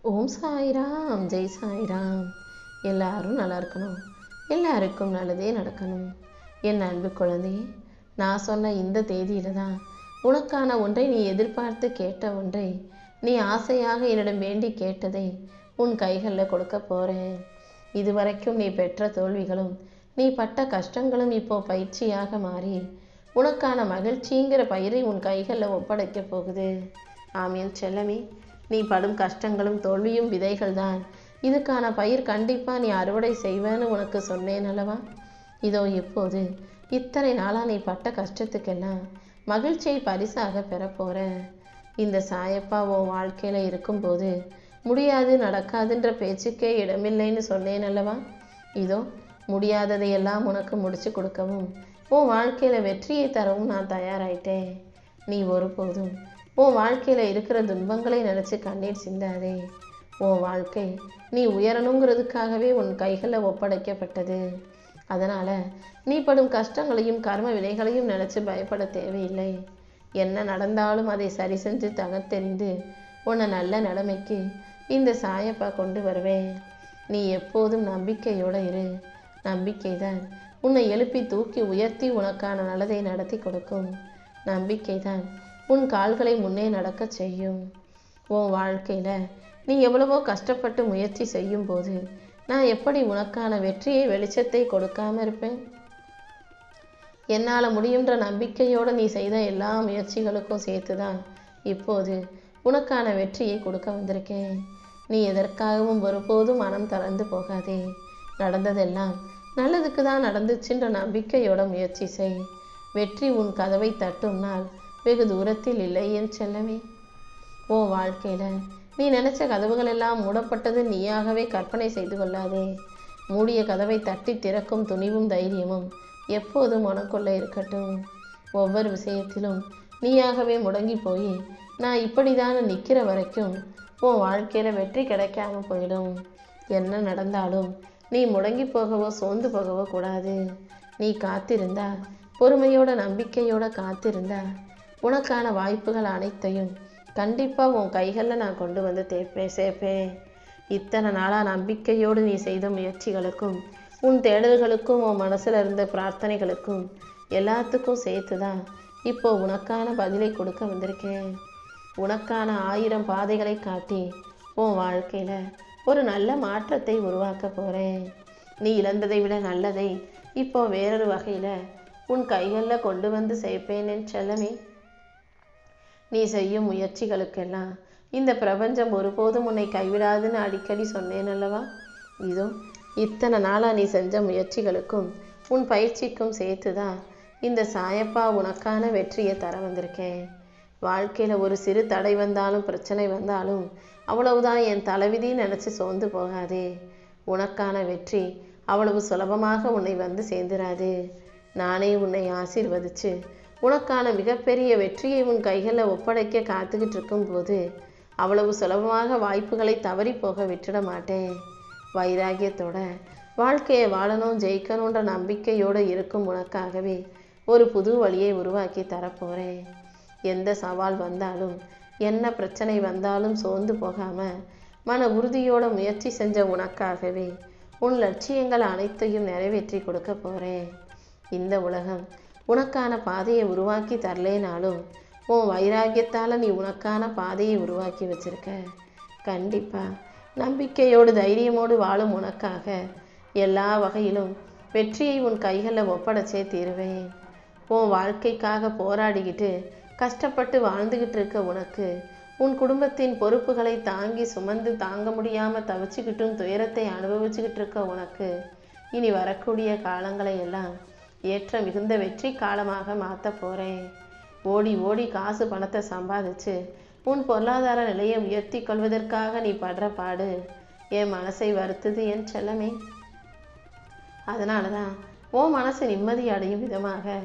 ஓம் சாய்ராம், ஜெய் சாய்ராம். எல்லாரும் நல்லா இருக்கணும், எல்லாருக்கும் நல்லதே நடக்கணும். என் அன்பு குழந்தை, நான் சொன்ன இந்த தேதியில தான் உனக்கான ஒன்றை நீ எதிர்பார்த்து கேட்ட ஒன்றை, நீ ஆசையாக என்னிடம் வேண்டி கேட்டதை உன் கைகளில் கொடுக்க போகிறேன். இதுவரைக்கும் நீ பெற்ற தோல்விகளும் நீ பட்ட கஷ்டங்களும் இப்போ பயிற்சியாக மாறி உனக்கான மகிழ்ச்சிங்கிற பயிரை உன் கைகளில் ஒப்படைக்க போகுது. ஆமீன் செல்லமே. நீ படும் கஷ்டங்களும் தோல்வியும் விதைகள் தான். இதுக்கான பயிர் கண்டிப்பாக நீ அறுவடை செய்வேன்னு உனக்கு சொன்னேன் அல்லவா? இதோ இப்போது இத்தனை நாளாக நீ பட்ட கஷ்டத்துக்கெல்லாம் மகிழ்ச்சியை பரிசாக பெறப்போற. இந்த சாயப்பா உன் வாழ்க்கையில் இருக்கும்போது முடியாது நடக்காதுன்ற பேச்சுக்கே இடமில்லைன்னு சொன்னேன் அல்லவா? இதோ முடியாததையெல்லாம் உனக்கு முடிச்சு கொடுக்கவும் உன் வாழ்க்கையில் வெற்றியை தரவும் நான் தயாராயிட்டேன். நீ ஒருபோதும் உன் வாழ்க்கையில் இருக்கிற துன்பங்களை நினச்சி கண்ணீர் சிந்தாதே. உன் வாழ்க்கை நீ உயரணுங்கிறதுக்காகவே உன் கைகளில் ஒப்படைக்கப்பட்டது. அதனால் நீ படும் கஷ்டங்களையும் கர்ம வினைகளையும் நினச்சி பயப்பட தேவையில்லை. என்ன நடந்தாலும் அதை சரி செஞ்சு தகர்த்தெறிந்து உன்னை நல்ல நிலைமைக்கு இந்த சாயப்பா கொண்டு வருவேன். நீ எப்போதும் நம்பிக்கையோடு இரு. நம்பிக்கை தான் உன்னை எழுப்பி தூக்கி உயர்த்தி உனக்கான நல்லதை நடத்தி கொடுக்கும். நம்பிக்கை தான் உன் கால்களை முன்னே நடக்க செய்யும். உன் வாழ்க்கையில் நீ எவ்வளவோ கஷ்டப்பட்டு முயற்சி செய்யும் போது நான் எப்படி உனக்கான வெற்றியை வெளிச்சத்தை கொடுக்காம இருப்பேன்? என்னால் முடியுன்ற நம்பிக்கையோடு நீ செய்த எல்லா முயற்சிகளுக்கும் சேர்த்து தான் இப்போது உனக்கான வெற்றியை கொடுக்க வந்திருக்கேன். நீ எதற்காகவும் ஒருபோதும் மனம் தளர்ந்து போகாதே. நடந்ததெல்லாம் நல்லதுக்கு தான் நடந்துச்சுன்ற நம்பிக்கையோட முயற்சி செய். வெற்றி உன் கதவை தட்டும் நாள் வெகு தூரத்தில் இல்லை என் செல்லமே. உன் வாழ்க்கையில் நீ நினச்ச கதவுகள் எல்லாம் மூடப்பட்டது நீயாகவே கற்பனை செய்து கொள்ளாதே. மூடிய கதவை தட்டி திறக்கும் துணிவும் தைரியமும் எப்போதும் உனக்குள்ள இருக்கட்டும். ஒவ்வொரு விஷயத்திலும் நீயாகவே முடங்கி போய் நான் இப்படிதான் நிற்கிற வரைக்கும் உன் வாழ்க்கையில் வெற்றி கிடைக்காம போயிடும். என்ன நடந்தாலும் நீ முடங்கி போகவோ சோர்ந்து போகவோ கூடாது. நீ காத்திருந்தா, பொறுமையோட நம்பிக்கையோட காத்திருந்தா உனக்கான வாய்ப்புகள் அனைத்தையும் கண்டிப்பாக உன் கைகளில் நான் கொண்டு வந்து சேர்ப்பேன். இத்தனை நாளாக நம்பிக்கையோடு நீ செய்த முயற்சிகளுக்கும் உன் தேடல்களுக்கும் உன் மனசில் இருந்த பிரார்த்தனைகளுக்கும் எல்லாத்துக்கும் சேர்த்து தான் இப்போ உனக்கான பதிலை கொடுக்க வந்திருக்கேன். உனக்கான 1000 பாதைகளை காட்டி உன் வாழ்க்கையில் ஒரு நல்ல மாற்றத்தை உருவாக்க போகிறேன். நீ இழந்ததை விட நல்லதை இப்போ வேறொரு வகையில் உன் கைகளில் கொண்டு வந்து சேர்ப்பேன் என் செல்லமே. நீ செய்யும் முயற்சிகளுக்கெல்லாம் இந்த பிரபஞ்சம் ஒருபோதும் உன்னை கைவிடாதுன்னு அடிக்கடி சொன்னேன் அல்லவா? இதோ இத்தனை நாளாக நீ செஞ்ச முயற்சிகளுக்கும் உன் பயிற்சிக்கும் சேர்த்து தான் இந்த சாயப்பா உனக்கான வெற்றியை தர வந்திருக்கேன். வாழ்க்கையில் ஒரு சிறு தடை வந்தாலும் பிரச்சனை வந்தாலும் அவ்வளவுதான் என் தலைவிதின்னு நினச்சி சோர்ந்து போகாதே. உனக்கான வெற்றி அவ்வளவு சுலபமாக உன்னை வந்து சேர்ந்துராது. நானே உன்னை ஆசீர்வதிச்சு உனக்கான மிகப்பெரிய வெற்றியை உன் கைகளில் ஒப்படைக்க காத்துக்கிட்டு இருக்கும்போது அவ்வளவு சுலபமாக வாய்ப்புகளை தவறி போக விட்டுட மாட்டேன். வைராகியத்தோட வாழ்க்கையை வாழணும், ஜெயிக்கணுன்ற நம்பிக்கையோடு இருக்கும் உனக்காகவே ஒரு புது வழியை உருவாக்கி தரப்போகிறேன். எந்த சவால் வந்தாலும் என்ன பிரச்சனை வந்தாலும் சோர்ந்து போகாமல் மன உறுதியோட முயற்சி செஞ்ச உனக்காகவே உன் லட்சியங்கள் அனைத்தையும் நிறைவேற்றி கொடுக்க போகிறேன். இந்த உலகம் உனக்கான பாதையை உருவாக்கி தரலேனாலும் உன் வைராகியத்தால் நீ உனக்கான பாதையை உருவாக்கி வச்சிருக்க. கண்டிப்பாக நம்பிக்கையோடு தைரியமோடு வாழும் உனக்காக எல்லா வகையிலும் வெற்றியை உன் கைகளில் ஒப்படைச்சே தீருவேன். உன் வாழ்க்கைக்காக போராடிக்கிட்டு கஷ்டப்பட்டு வாழ்ந்துக்கிட்டு இருக்க உனக்கு, உன் குடும்பத்தின் பொறுப்புகளை தாங்கி சுமந்து தாங்க முடியாமல் தவிச்சுக்கிட்டும் துயரத்தை அனுபவிச்சுக்கிட்டு இருக்க உனக்கு இனி வரக்கூடிய காலங்களை எல்லாம் ஏற்ற மிகுந்த வெற்றி காலமாக மாற்ற போகிறேன். ஓடி ஓடி காசு பணத்தை சம்பாதிச்சு உன் பொருளாதார நிலையை உயர்த்தி கொள்வதற்காக நீ படுற பாடு என் மனசை வருத்துது என் செல்லமே. அதனால தான் உன் மனசு நிம்மதி அடையும் விதமாக,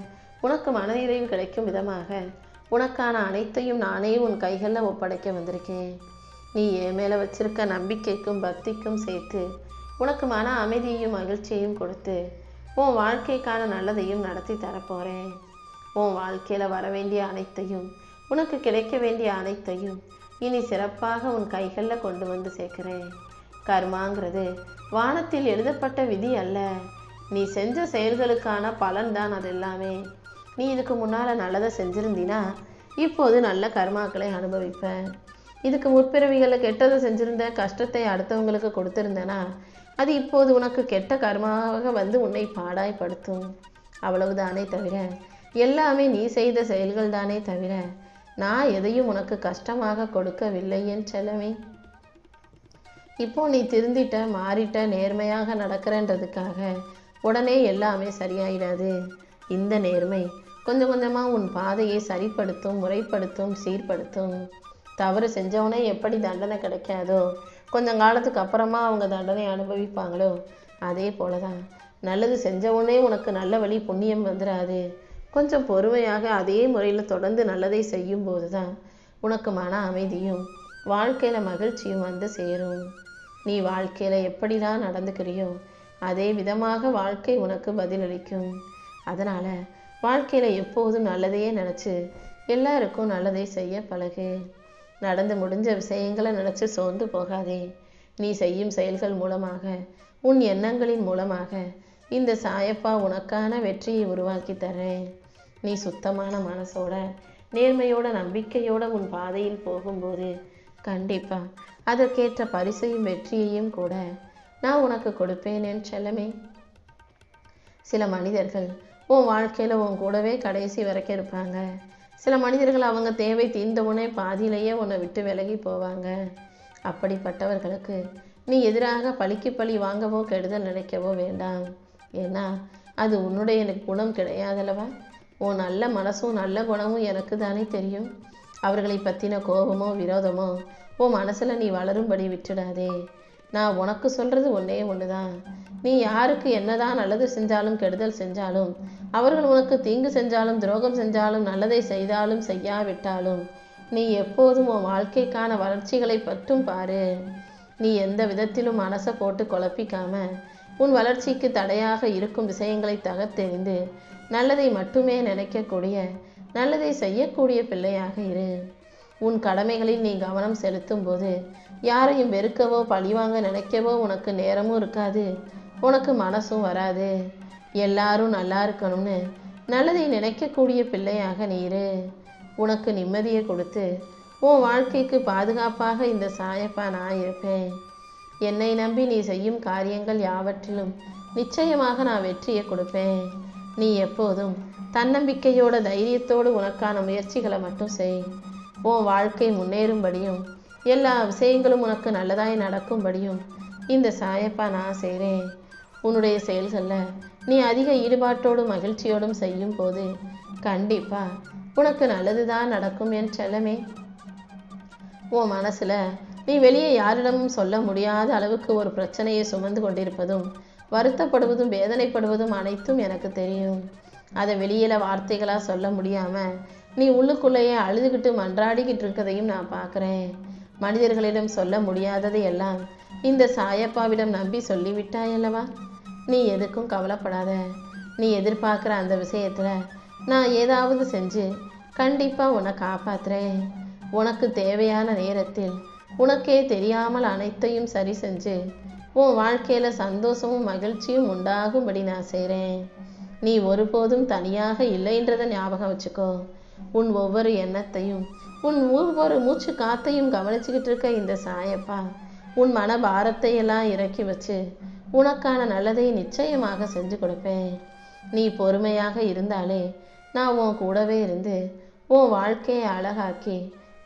உனக்கு மனநிறைவு கிடைக்கும் விதமாக உனக்கான அனைத்தையும் நானே உன் கைகளில் ஒப்படைக்க வந்திருக்கேன். நீ என் மேலே வச்சிருக்க நம்பிக்கைக்கும் பக்திக்கும் சேர்த்து உனக்கு மன அமைதியையும் மகிழ்ச்சியையும் கொடுத்து உன் வாழ்க்கைக்கான நல்லதையும் நடத்தி தரப்போகிறேன். உன் வாழ்க்கையில் வர வேண்டிய அனைத்தையும், உனக்கு கிடைக்க வேண்டிய அனைத்தையும் இனி சிறப்பாக உன் கைகளில் கொண்டு வந்து சேர்க்கிறேன். கர்மாங்கிறது வானத்தில் எழுதப்பட்ட விதி அல்ல, நீ செஞ்ச செயல்களுக்கான பலன்தான் அது எல்லாமே. நீ இதுக்கு முன்னால் நல்லதை செஞ்சிருந்தீனா இப்போது நல்ல கர்மாக்களை அனுபவிப்ப. இதுக்கு முற்பிறவிகளில் கெட்டதை செஞ்சிருந்த கஷ்டத்தை அடுத்தவங்களுக்கு கொடுத்திருந்தனா அது இப்போது உனக்கு கெட்ட கர்மாவாக வந்து உன்னை பாடாய்படுத்தும். அவ்வளவுதானே தவிர எல்லாமே நீ செய்த செயல்கள் தானே தவிர நான் எதையும் உனக்கு கஷ்டமாக கொடுக்கவில்லை என் செல்லமே. இப்போ நீ திருந்திட்ட, மாறிட்ட, நேர்மையாக நடக்கிறன்றதுக்காக உடனே எல்லாமே சரியாயிடாது. இந்த நேர்மை கொஞ்சம் கொஞ்சமாக உன் பாதையை சரிப்படுத்தும், முறைப்படுத்தும், சீர்படுத்தும். தவறு செஞ்சவனே எப்படி தண்டனை கிடைக்காதோ, கொஞ்சம் காலத்துக்கு அப்புறமா அவங்க தண்டனை அனுபவிப்பாங்களோ, அதே போல தான் நல்லது செஞ்சவனே உனக்கு நல்ல வழி புண்ணியம் வந்துடாது. கொஞ்சம் பொறுமையாக அதே முறையில் தொடர்ந்து நல்லதை செய்யும் போது தான் உனக்கு மன அமைதியும் வாழ்க்கையில் மகிழ்ச்சியும் வந்து சேரும். நீ வாழ்க்கையில் எப்படிலாம் நடந்துக்கிறியோ அதே விதமாக வாழ்க்கை உனக்கு பதிலளிக்கும். அதனால் வாழ்க்கையில் எப்போதும் நல்லதையே நினச்சி எல்லாருக்கும் நல்லதை செய்ய பழகு. நடந்து முடிஞ்ச விஷயங்களை நினச்சி சோர்ந்து போகாதே. நீ செய்யும் செயல்கள் மூலமாக, உன் எண்ணங்களின் மூலமாக இந்த சாயப்பா உனக்கான வெற்றியை உருவாக்கி தரேன். நீ சுத்தமான மனசோட, நேர்மையோட, நம்பிக்கையோட உன் பாதையில் போகும்போது கண்டிப்பா அதற்கேற்ற பரிசையும் வெற்றியையும் கூட நான் உனக்கு கொடுப்பேன் என் செல்லமே. சில மனிதர்கள் உன் வாழ்க்கையில் உன் கூடவே கடைசி வரைக்கும் இருப்பாங்க. சில மனிதர்கள் அவங்க தேவை தீர்ந்தவுடனே பாதியிலேயே உன்னை விட்டு விலகி போவாங்க. அப்படிப்பட்டவர்களுக்கு நீ எதிராக பழிக்கு பழி வாங்கவோ கெடுதல் நினைக்கவோ வேண்டாம். ஏன்னா அது உன்னுடைய குணம் கிடையாதல்லவா. உன் நல்ல மனசும் நல்ல குணமும் எனக்கு தானே தெரியும். அவர்களை பற்றின கோபமோ விரோதமோ உன் மனசில் நீ வளரும்படி விட்டுடாதே. நான் உனக்கு சொல்கிறது ஒன்றே ஒன்று தான். நீ யாருக்கு என்னதான் நல்லது செஞ்சாலும் கெடுதல் செஞ்சாலும், அவர்கள் உனக்கு தீங்கு செஞ்சாலும் துரோகம் செஞ்சாலும் நல்லதை செய்தாலும் செய்யாவிட்டாலும் நீ எப்போதும் உன் வாழ்க்கைக்கான வளர்ச்சிகளை பற்றும் பாரு. நீ எந்த விதத்திலும் மனசை போட்டு குழப்பிக்காம உன் வளர்ச்சிக்கு தடையாக இருக்கும் விஷயங்களை தகர்த்தெறிந்து நல்லதை மட்டுமே நினைக்கக்கூடிய, நல்லதை செய்யக்கூடிய பிள்ளையாக இரு. உன் கடமைகளில் நீ கவனம் செலுத்தும் போது யாரையும் வெறுக்கவோ பழிவாங்க நினைக்கவோ உனக்கு நேரமும் இருக்காது, உனக்கு மனசும் வராது. எல்லாரும் நல்லா இருக்கணும்னு நல்லதை நினைக்கக்கூடிய பிள்ளையாக நீ இரு. உனக்கு நிம்மதியை கொடுத்து உன் வாழ்க்கைக்கு பாதுகாப்பாக இந்த சாயப்பா நான் இருப்பேன். என்னை நம்பி நீ செய்யும் காரியங்கள் யாவற்றிலும் நிச்சயமாக நான் வெற்றியை கொடுப்பேன். நீ எப்போதும் தன்னம்பிக்கையோட தைரியத்தோடு உனக்கான முயற்சிகளை மட்டும் செய். உன் வாழ்க்கை முன்னேறும்படியும் எல்லா விஷயங்களும் உனக்கு நல்லதாய் நடக்கும்படியும் இந்த சாயப்பா நான் செய்கிறேன். உன்னுடைய செயல்களில் நீ அதிக ஈடுபாட்டோடும் மகிழ்ச்சியோடும் செய்யும் போது கண்டிப்பா உனக்கு நல்லதுதான் நடக்கும் என் செல்லமே. உன் மனசில் நீ வெளியே யாரிடமும் சொல்ல முடியாத அளவுக்கு ஒரு பிரச்சனையை சுமந்து கொண்டிருப்பதும் வருத்தப்படுவதும் வேதனைப்படுவதும் அனைத்தும் எனக்கு தெரியும். அதை வெளியில் வார்த்தைகளாக சொல்ல முடியாமல் நீ உள்ளுக்குள்ளேயே அழுதுகிட்டு மன்றாடிக்கிட்டு இருக்கதையும் நான் பார்க்குறேன். மனிதர்களிடம் சொல்ல முடியாததை எல்லாம் இந்த சாயப்பாவிடம் நம்பி சொல்லிவிட்டாயல்லவா. நீ எதுக்கும் கவலைப்படாத. நீ எதிர்பார்க்குற அந்த விஷயத்தில் நான் ஏதாவது செஞ்சு கண்டிப்பாக உன்னை காப்பாற்றுறேன். உனக்கு தேவையான நேரத்தில் உனக்கே தெரியாமல் அனைத்தையும் சரி செஞ்சு உன் வாழ்க்கையில் சந்தோஷமும் மகிழ்ச்சியும் உண்டாகும்படி நான் செய்கிறேன். நீ ஒருபோதும் தனியாக இல்லைன்றதை ஞாபகம் வச்சுக்கோ. உன் ஒவ்வொரு எண்ணத்தையும் உன் ஒவ்வொரு மூச்சு காத்தையும் கவனிச்சுக்கிட்டு இருக்க இந்த சாயப்பா உன் மன பாரத்தை எல்லாம் இறக்கி வச்சு உனக்கான நல்லதை நிச்சயமாக செஞ்சு கொடுப்பேன். நீ பொறுமையாக இருந்தாலே நான் உன் கூடவே இருந்து உன் வாழ்க்கையை அழகாக்கி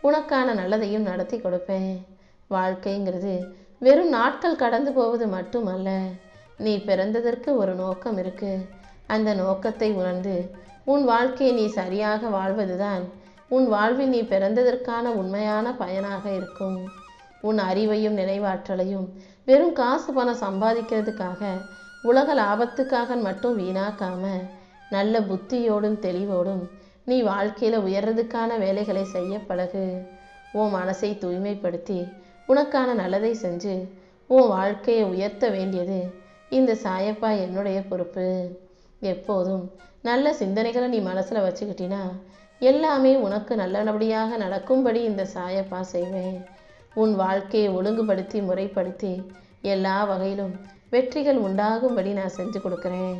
உனக்கான நல்லதையும் நடத்தி கொடுப்பேன். வாழ்க்கைங்கிறது வெறும் நாட்கள் கடந்து போவது மட்டுமல்ல, நீ பிறந்ததற்கு ஒரு நோக்கம் இருக்கு. அந்த நோக்கத்தை உணர்ந்து உன் வாழ்க்கையை நீ சரியாக வாழ்வதுதான் உன் வாழ்வில் நீ பிறந்ததற்கான உண்மையான பயனாக இருக்கும். உன் அறிவையும் நினைவாற்றலையும் வெறும் காசு பணம் சம்பாதிக்கிறதுக்காக உலக லாபத்துக்காக மட்டும் வீணாக்காம நல்ல புத்தியோடும் தெளிவோடும் நீ வாழ்க்கையில் உயர்றதுக்கான வேலைகளை செய்ய பழகு. உன் மனசை தூய்மைப்படுத்தி உனக்கான நல்லதை செஞ்சு உன் வாழ்க்கையை உயர்த்த வேண்டியது இந்த சாயப்பா என்னுடைய பொறுப்பு. எப்போதும் நல்ல சிந்தனைகளை நீ மனசில் வச்சுக்கிட்டினா எல்லாமே உனக்கு நல்லபடியாக நடக்கும்படி இந்த சாயப்பா செய்வேன். உன் வாழ்க்கையை ஒழுங்குபடுத்தி முறைப்படுத்தி எல்லா வகையிலும் வெற்றிகள் உண்டாகும்படி நான் செஞ்சு கொடுக்குறேன்.